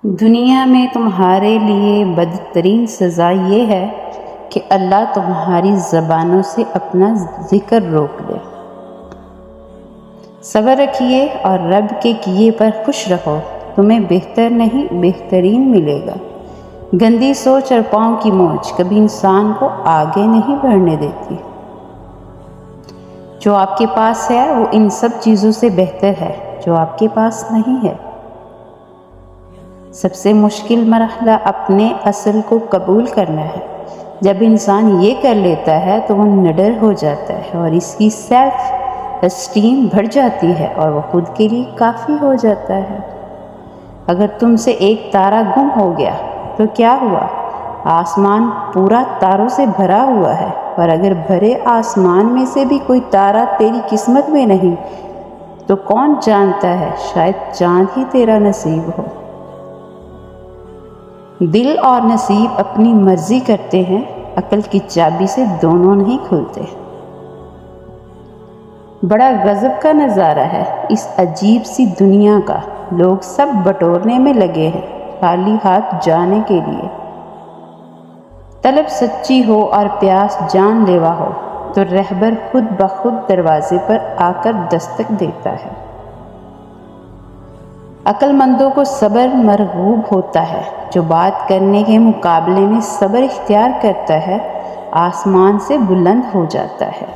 دنیا میں تمہارے لیے بدترین سزا یہ ہے کہ اللہ تمہاری زبانوں سے اپنا ذکر روک دے۔ صبر رکھیے اور رب کے کیے پر خوش رہو، تمہیں بہتر نہیں بہترین ملے گا۔ گندی سوچ اور پاؤں کی موچ کبھی انسان کو آگے نہیں بڑھنے دیتی۔ جو آپ کے پاس ہے وہ ان سب چیزوں سے بہتر ہے جو آپ کے پاس نہیں ہے۔ سب سے مشکل مرحلہ اپنے اصل کو قبول کرنا ہے۔ جب انسان یہ کر لیتا ہے تو وہ نڈر ہو جاتا ہے اور اس کی سیلف اسٹیم بڑھ جاتی ہے اور وہ خود کے لیے کافی ہو جاتا ہے۔ اگر تم سے ایک تارا گم ہو گیا تو کیا ہوا؟ آسمان پورا تاروں سے بھرا ہوا ہے، اور اگر بھرے آسمان میں سے بھی کوئی تارا تیری قسمت میں نہیں تو کون جانتا ہے، شاید چاند ہی تیرا نصیب ہو۔ دل اور نصیب اپنی مرضی کرتے ہیں، عقل کی چابی سے دونوں نہیں کھلتے۔ بڑا غضب کا نظارہ ہے اس عجیب سی دنیا کا، لوگ سب بٹورنے میں لگے ہیں خالی ہاتھ جانے کے لیے۔ طلب سچی ہو اور پیاس جان لیوا ہو تو رہبر خود بخود دروازے پر آ کر دستک دیتا ہے۔ عقل مندوں کو صبر مرغوب ہوتا ہے، جو بات کرنے کے مقابلے میں صبر اختیار کرتا ہے آسمان سے بلند ہو جاتا ہے۔